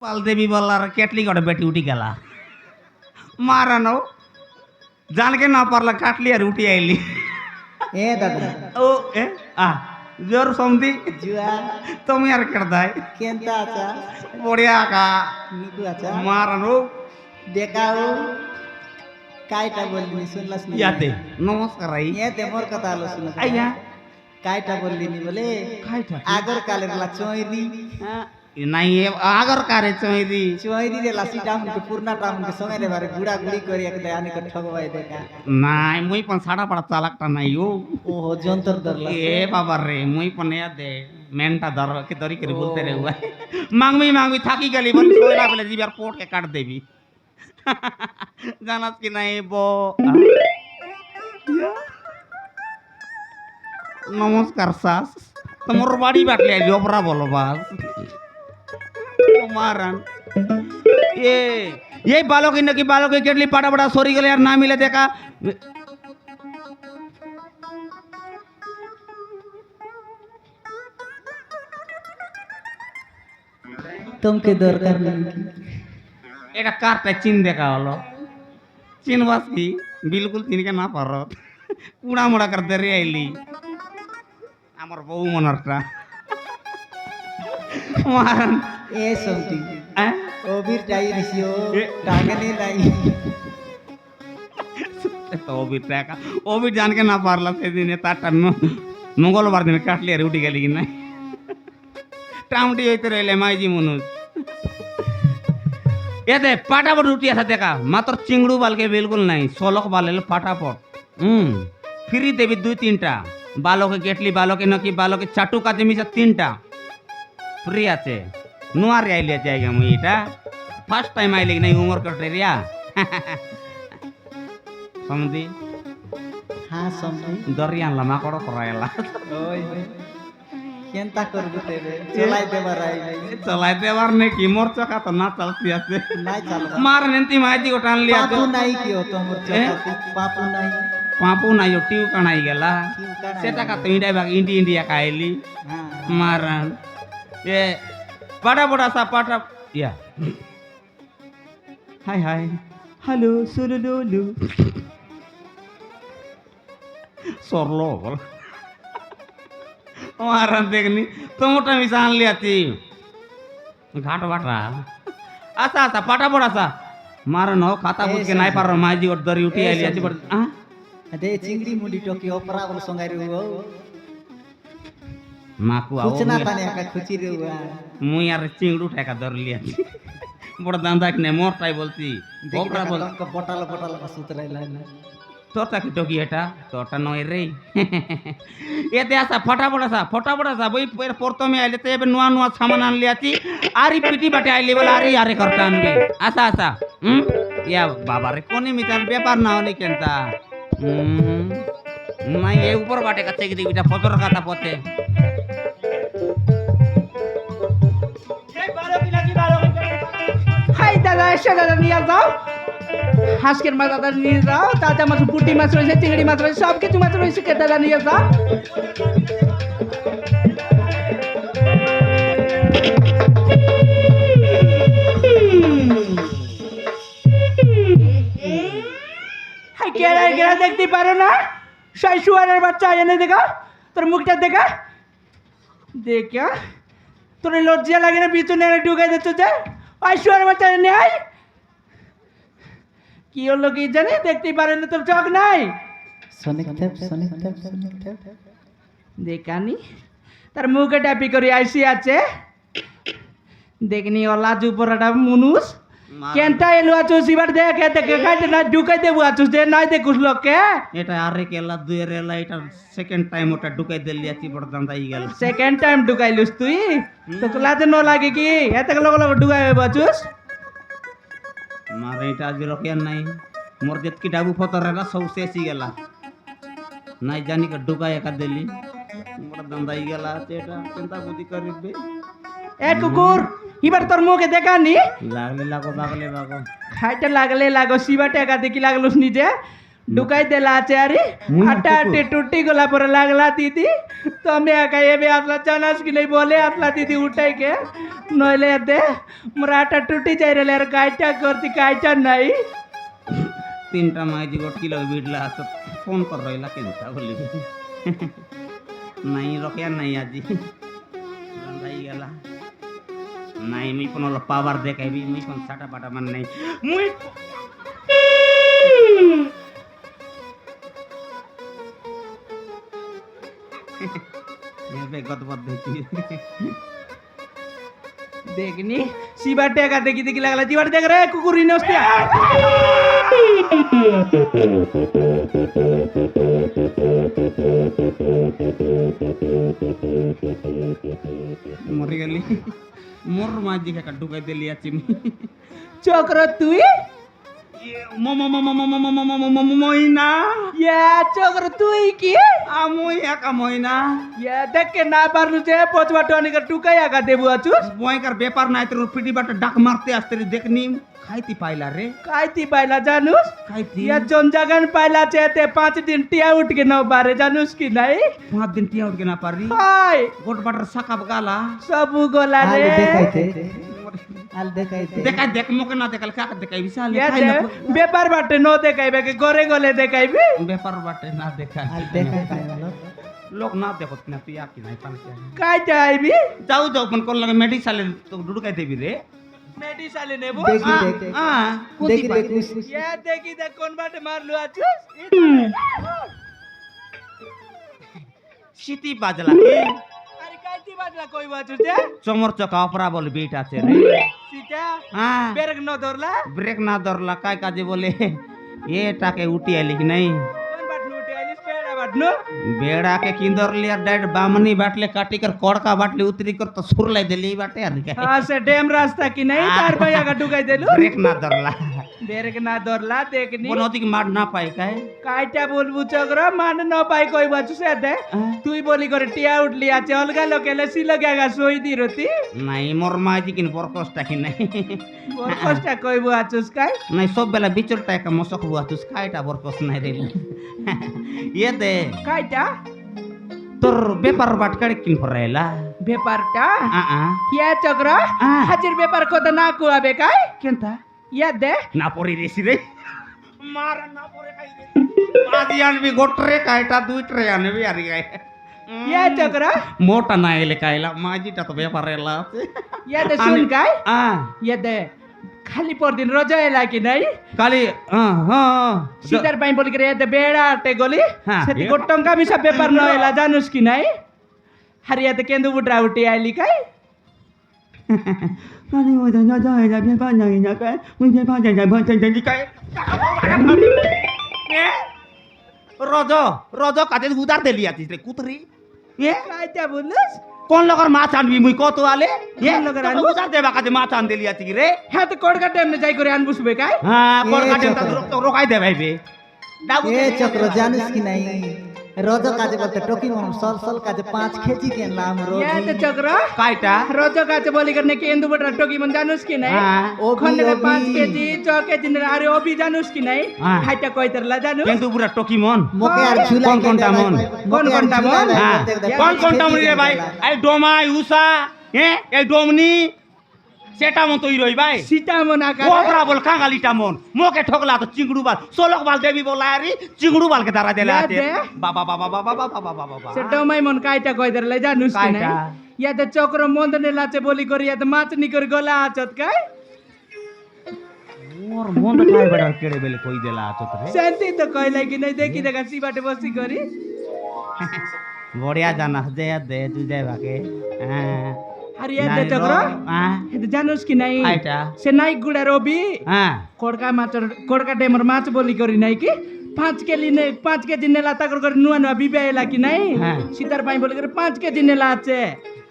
पाल देवी बोलार केटली गड़े बेटी उठी गला मारनो जान के ना पारला काटली और उठी आईली ए दादा ओ ए आ जोर समझी जुआ तुम यार करता है केंता आचा बढ़िया का नीतू आचा मारनो देखाओ कायटा बोलली सुनलास नी याते नमस्कार आई ये ते मोर कथा आलो सुन आया कायटा बोलली नी बोले कायटा आगर कालेरला चोयरी नहीं ये आगर कारे चोईदी चोयरी रे लासी टाउन के पूर्णा टाउन के संगे रे बारे गुड़ा गुड़ी करी एक दयानी के ठगवाई देखा नहीं मुई पण साड़ा पड़ा चालकता नहीं हो ओहो जंतर दरला ए बाबा रे मुई पण या दे मेंटा दर के दरी करे बोलते रे हुआ मांगवी थाकी गली बोली सोला बोले जीवार पोट के काट देवी जानत की नहीं बो नमस्कार सास तुम्हार बाड़ी बाटले जोबरा बोलो बास मारन ये बालों की नकी बालों की केटली पाटा बड़ा सोरी गले यार ना मिले देखा तुमके दरकार नहीं এটা কারটা চিন দেখা হলো চিনবাস কি বিলকুল চিনকে না পারো কুড়া মোড়া করতে রে আইলি আমার বউ মনারটা মারান ए समती হ্যাঁ ओबीर टाई रिसियो ए। टांगने लाई তো ওবি টাকা ওবি জানকে না পারলা সেদিনে তারটা মঙ্গলবার দিনে কাটলি আর উঠে গেলি কি নাই টামটি হইতে রইলে মাইজি মনুষ এতে পাটাপট উঠি আছে দেখা মাত্র চিংড়ু বালকে বিলকুল নাই সলক বালেল পাটাপট ফ্রি দেবি দুই তিনটা বালকে কেটলি বালকে নকি বালকে চাটু কাজে মিশা তিনটা ফ্রি আছে নোয়ারে আইলে জায়গা মুই এটা ফার্স্ট টাইম আইলে কি নাই উমর কটরে রিয়া সমদি हाँ समती দরি আনলা মা কড় করাইলা ओय केंता कर गुतेबे चलाई दे बराई চলাইতে পার নাকি মোর চকা তো না চলতি আছে নাই চালো মার নেন্তি মাইজি গোটান লিয়া पापू नहीं कियो तोमर चकाती पापू नहीं পাপু নাই টিউ কানাই গেলা क्यों काना সেটা কা তুই ডাই বাগ ইন্ডিয়া খাইলি हां মারান এ বড় বড় সা পাটা ইয়া হাই হাই হ্যালো সুলুলুলু সরলো বল মারান দেখনি তোমটা মিশা আনলি আছি ঘাট বাটা আচ্ছা আচ্ছা পাটা বড় সা মারান हो खाता बुझ के नहीं पार माजी और दरी उठी आइली आची बड़ हां अदे चिंगड़ी मुंडी टोकी ओपरा बोल संगाई रे हो माकू आओ कुछ ना ताने का खुची रे हुआ मुई यार चिंगड़ू ঠেকা ধরলি আছি বড় দান্দাক নে মোরটাই বলতি ওপরা বল का बोटल बोटल का सुतराइला ना তোরটা কি টকি এটা তোরটা নয় রে এতে আসা ফটাফট আসা বই প্রথমে আইলে তো এবে নোয়া নোয়া সামান আনলি আছি আরি পিটি বাটে আইলি বলে আরি আরে করতে আনবি আসা আসা ইয়া বাবা রে কোনি মিটার ব্যাপার না হলে কেনতা না এই উপর বাটে কাছে কি দিবিটা ফতর কথা পথে হাই দাদা এসে দাদা নিয়ে যাও হাঁসকের মাছ দাদা নিয়ে যাও তাজা মাছ পুঁটি মাছ রয়েছে চিংড়ি মাছ রয়েছে সব কিছু মাছ রয়েছে কে দাদা নিয়ে যাও হাই কেরা কেরা দেখতে পারো না সেই শুয়ারের বাচ্চা এনে দেখা তোর মুখটা দেখা দেখা তোর লজ্জা লাগে না পিছনে ঢুকাই দিচ্ছ যে ওই শুয়ারের বাচ্চা এনে আয় কি হলো কি জানি দেখতেই পারেন না তোর চোখ নাই सोनिक थे দেখানি তার মুখে টাপি করে আইসি আছে দেখনি ওলা জুপরাটা মুনুস কেনটা এলো আছো সিবার দেখে দেখে খাইতে না ঢুকাই দেবো আছো যে নাই দেখুস লোককে এটা আরে কেলা দুয়ের এলা এটা সেকেন্ড টাইম ওটা ঢুকাই দিলি আছি বড় দান্দাই গেল সেকেন্ড টাইম ঢুকাইলুস তুই তো লাতে ন লাগে কি এত লোক লোক ঢুকাই বাচুস মারে এটা আজ রকিয়ার নাই মোর যেতকি ডাবু ফতরেলা সব শেষই গেলা নাই জানি কা ঢুকাই একা দিলি বড় দান্দাই গেলা এটা চিন্তা বুদ্ধি করিবে এ কুকুর এবার তোর মুখে দেখানি লাগলে লাগো বাগলে বাগো খাইতে লাগলে লাগো সিবাটা একা দেখি লাগলুস নিজে ঢুকাই দেলা আছে আরে মুই হাঁটা হাঁটি টুটি গলা পরে লাগলা দিদি তুমি একা এবে আসলা জানাস কি নাই বলে আসলা দিদি উঠাই কে নইলে দে মোর হাঁটা টুটি যাই রে আর কাইটা করতি কাইটা নাই তিনটা মাইজি গোটকি লগে বিড়লা তো ফোন কর রইলা কেনটা বলি নাই রকিয়া নাই আজি রাই গেলা নাই মুই কোন পাওয়ার দেখাইবি মুই কোন ছাটা পাটা মান নাই মুই বেগত বদ দেখি দেখনি শিবার টেকা দেখি দেখি লাগলা জিবার দেখ রে কুকুরি নষ্ট মরে গেলি মোর মাঝি কাকা ঢুকাই দিলি আছি চক্র তুই মইনা ইয়া চক্র তুই কি আমই একা মইনা ইয়া দেখ के না পারলু যে পচবা টনি কা টুকাই আগা দেবু আছুস বয়কার ব্যাপার নাই তোর পিটি বাটা ডাক মারতে আসতে রে দেখনি খাইতি পাইলা রে কাইতি পাইলা জানুস খাইতি ইয়া জন জাগান পাইলা চেতে 5 दिन টিয়া উঠ के न बारे জানুস কি নাই 5 दिन টিয়া উঠকে না পারি হাই গোট বাটার সাকাব গালা সবু গোলা আল রে দেখাইতে আল দেখাইতে দেখা দেখ মোকে না দেখাল কাকে দেখাই বিশাল ইয়া খাই দে না ব্যাপার বাটে ন দেখাইবে কে গরে গলে দেখাইবে ব্যাপার বাটে না দেখা আল দেখাই পাইলো লোক না দেখত না তুই আকি নাই পানকে কাইটা আইবি যাও যাও মন কোন লাগে মেডিসালে তো ঢুকাই দেবি রে মেডিসালে নেবো দেখি দেখ দেখি দেখ ইয়া দেখি দেখ কোন বাটে মারলু আছুস সিটি বাজলা কে আরে কাইতি বাজলা কই বাছুস যে চমর চকা অপরা বল বেট আছে রে সিটা হ্যাঁ বেরক ন ধরলা ব্রেক না ধরলা কাই কাজে বলে এটাকে উঠি আইলি কি নাই কোন বাটনু উঠে আইলিস পেড়া বাটনু बेड़ा के किंदर लिया डायरेक्ट बामनी बाटले काटी कर कोड़का बाटले उतरी कर तो सुर लाई देली बाटे यार क्या हां से डैम रास्ता की नहीं तार भैया का ढुकाई देलु ब्रेक ना धरला बेरक ना धरला देखनी बनोती की मार ना पाए काहे काइटा बोलबु चक्र मान न पाई कोई बाचु से दे তুই বলি করে টিয়া উঠলি আছে অলগা লোকেলে সিল গাগা সই দি রতি नहीं मोर माजी किन बरकोस्टा की नहीं বড় কষ্ট কইবু আছুস কাই नहीं सब बेला बिचर टाइप का मसक हुआ तुस काइटा बरकोस नहीं रे ये दे কাইটা तोर बेपार बाटकड़े किन फरेला ব্যাপারটা आ ইয়া চক্র হাজির ব্যাপার কথা না কুয়াবে কাই केनता ইয়া দে ना पड़ी रेसी रे मार ना पड़े काई रे माजी आन भी गोटरे काइटा दुई ट्रे आने भी आरी गाय ইয়া চক্র मोटा ना एले काइला माजी ता तो बेपारेला ইয়া দে শুন কাই आ ইয়া দে খালি পরদিন রোজা এলা কি নাই काली हां हां সিটার পাই বলি করে এতে বেড়া আটে গলি হ্যাঁ, সেতি এ- গোটঙ্কা মিশা ব্যাপার ন এলা জানুস কি নাই হারিয়াতে কেন্দু বুটরা উঠি আইলি কাই काली वो जा जा जा बेपा नहीं ना काई मुझे पा जा जा काई रोजो रोजो काते उधार दे लिया तिसरे कुतरी ये কাইটা বলছিস কোন লগর মাছ আনবি মুই কত আলে এ কোন লগর আনবো? উধার দেবা কাতে মাছ আন দিলি আছি রে হ্যাঁ তো কড়কা টাইম যাই করে আনবুসবে কাই হ্যাঁ কোন এ কাতে চক্র। তো রোকাই দে ভাইবে এ চক্র জানিস কি নাই রোজ কাজে বলতে টকি মন সল সল কাজে 5 কেজি কেনলাম রোজ ইয়া তো চক্র কাইটা রোজো কাছে বলি করনে কেন্দু বুটরা টকি মন জানুস কি নাই হ্যাঁ ওখানে ওবি। 5 কেজি 6 কেজি আরে ওবি জানুস কি নাই হ্যাঁ। হাইটা কইতারলা জানুস কিন্তু পুরা টকি মন মোকে আর ঝুলাই কোন কোনটা মন? কোন কোনটা মন? হ্যাঁ কোন কোন টামনি রে ভাই এই ডোমাই উষা এই ডোমনি সেটা মন তৈরি হই ভাই সীতা মন আকার কোবরা বল কাঙ্গালিটা মন মোকে ঠকলা তো চিংড়ু বাল সোলক বাল দেবী বলারি চিংড়ু বালকে দাঁড়া দেলা ইয়া আছে দে। বাবা বাবা বাবা বাবা বাবা বাবা সে ডমাই মন কাইটা কইতারলা জানুস কি নাই কাইটা? ইয়াতে চক্র মন্দনে লাচে বলি করি ইয়াতে মাছ নি করে গলা আচত কাই মোর মন খাই বড় কেড়ে বেলে কই দেলা আছে তো রে শান্তি তো কইলাই কি নাই দেখি দেখা সিবাটে বসি করি বড়িয়া জানা দে তুই দে বাকে হ্যাঁ আর ইয়াতে চক্র হ্যাঁ হেতে জানুস কি নাই কাইটা সে নাই গুড়া রবি হ্যাঁ কড়কা মাছর কড়কা ডেমর মাছ বলি করি নাই কি 5 কেজি নেলা তাকর করে নুয়া নুয়া বিবে এলা কি নাই হ্যাঁ। সীতার পাই বলি করে 5 কেজি নেলা আছে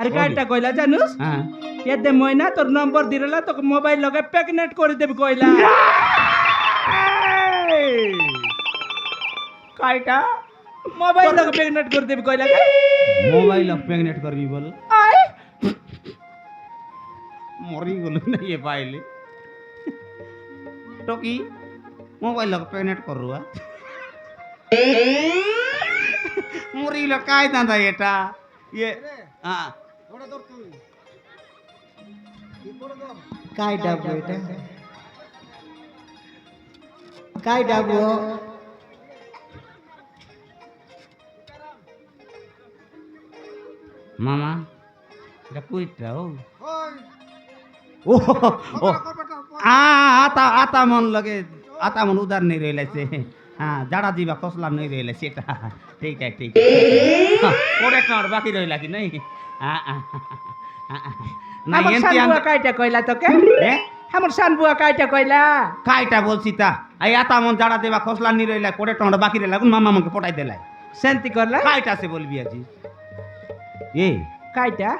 আর কাইটা কইলা জানুস হ্যাঁ এতে মইনা তোর নম্বর দিরলা তোকে মোবাইল লগে প্যাকনেট করে দেব কইলা কাইটা মোবাইল লগে প্যাকনেট করে দেব কইলা মোবাইল অফ ম্যাগনেট করবি বল আয় মরি গেল না ইয়ে পাইলে টকি মোবাইল অফ ম্যাগনেট করুয়া মরিল কায় দাদা এটা ইয়ে হ্যাঁ काय डाबू এটা काय डाबू মামা এটা কুইটটা ও ও आता आता मन लगे आता मन उधार नहीं रहे से हाँ जाड़ा जीवा खसला नहीं रहे सेटा ठीक है कोड़े टन बाकी रहिला कि नहीं हाँ, हाँ, हाँ, हाँ। ना আমার एंती সানবুয়া কাইটা কইলা তোকে আমার সানবুয়া কাইটা কইলা काईटा बोलसी ता आई आता मन जाड़ा देवा खसला नहीं रहिला कोड़े टन बाकी रहिला मामा मन के पटाई देला শান্তি করলা काईटा से बोलबी আজি ए কাইটা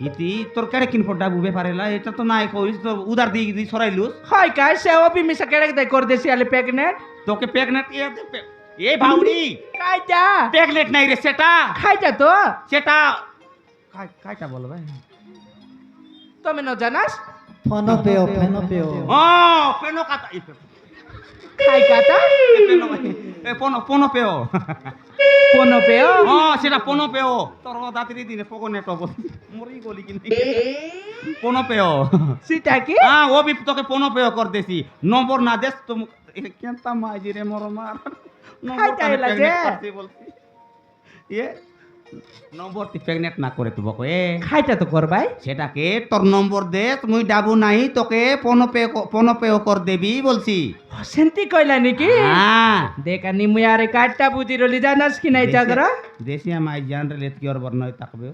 ইতি তোর কেড়ে কিন পড়াবু ব্যাপারেলা এটা তো নাই কইস তো উধার দিয়ে দি সরাইলুস হয় কাই সে অপি মিশা কেড়ে দে কর দেছি আলে প্রেগনেন্ট তোকে প্রেগনেন্ট এ ভাউরি কাইটা প্রেগনেন্ট নাই রে সেটা খাইটা তো সেটা কাইটা বল ভাই তুমি ন জানাস ফোনো পেও ও পেনো কাটা খাই কাটা এ পনো পেও কোন পেও ও সেটা পনো পেও তোর দাতিরি দিনে পগনে তো মরি গলি কিনি পনো পেও সিটা কি হ্যাঁ ও বি তোকে পনো পেও কর দেছি নম্বর না দেস তো কেনতা মাজি রে মোর মার নম্বর খাইটা এলা যে। বলছি এ নম্বর তি প্রেগনেন্ট না করে তো বকো এ খাইটা তো করবাই সেটাকে তোর নম্বর দে মুই ডাবু নাই তোকে পনো পেও কর দেবি বলছি শান্তি কইলা নাকি হ্যাঁ দেখা নি মুই আরে কাটটা বুঝি রলি জানাস কি নাই জাগরা দেশি মাই জান রে লেত কি और বর্ণয় তাকবে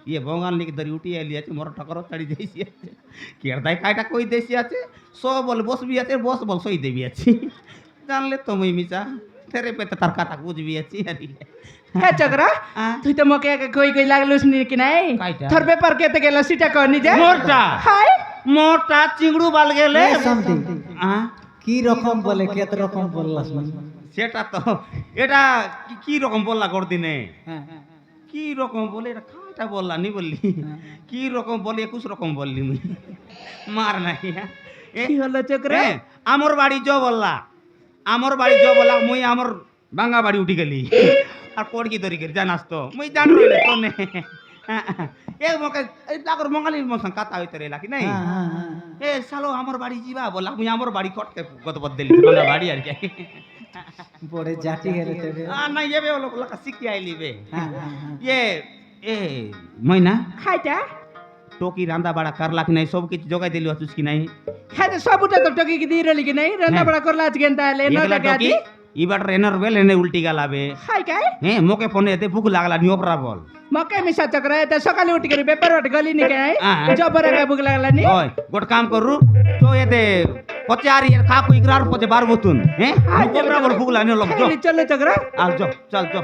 ইয়ে বঙ্গাল লিখে ধরি উঠি আইলি আছে মোর ঠকর চড়ি যাইছি আছে কেরদাই কাইটা কই দেশি আছে সো বল বসবি আছে বস বল সই দেবি আছে জানলে তো মুই মিছা তেরে পেতে তার কথা বুঝবি আছে আরে হ্যাঁ জাগরা হ্যাঁ। তুই তো মকে কই কই লাগলুস নি কি নাই কাইটা? তোর ব্যাপার কেতে গেল সিটা কর নি যে মোরটা হাই মোরটা চিংড়ু বাল গেলে समथिंग হ্যাঁ কি রকম বলে কত রকম বললাস সেটা তো এটা কি রকম বললা গরদিনে হ্যাঁ কি রকম বলে এটা কাইটা বললা নি বললি কি রকম বলি 21 রকম বললি মুই মার নাই হ্যাঁ। এ, কি হলো চক্রা এ, আমর বাড়ি জ বললা আমর বাড়ি জ বললা মুই আমর বাঙ্গা বাড়ি উঠি গেলি আর পড়কি ধরি গেলি জানাস তো মুই জান রইলে তো নে এ মকে এই তাকর মঙ্গালির মন সঙ্গ কথা হইতে রইলা কি নাই এ সালো আমর বাড়ি ଯିବା বললা মুই আমর বাড়ি কটকে গত বদলি বাঙ্গা বাড়ি আর কি বড়ে জাতি গেলে তবে না এবে হলো লকা শিখি আইলি বে হ্যাঁ এ এ মইনা খাইটা टोकी रांदा बड़ा करला कि नहीं सब किछ जोगाई देलु अतुस कि नहीं হ্যাঁ তো সবুটা তো টকি কি দি রলি কি নাই রান্না বড়া করলা আজ গেন তাহলে ন एकला টাকা टोकी দি ई बार रेनर बेल ने उल्टी गलाबे হাই কাই हे मोके फोन एते भूख लागला नि ओपरा बोल মকে মিশা চক্রা এটা সকালে উঠি করে পেপার ওট গলি নি কাই হ্যাঁ। জবরে কা বুক লাগলা নি ओय गोट काम करु तो एते पचारी खा को इकरार पचे बार बतुन हे ओपरा बोल भूख लागने लग जो চলো চক্রা आ जो चल जो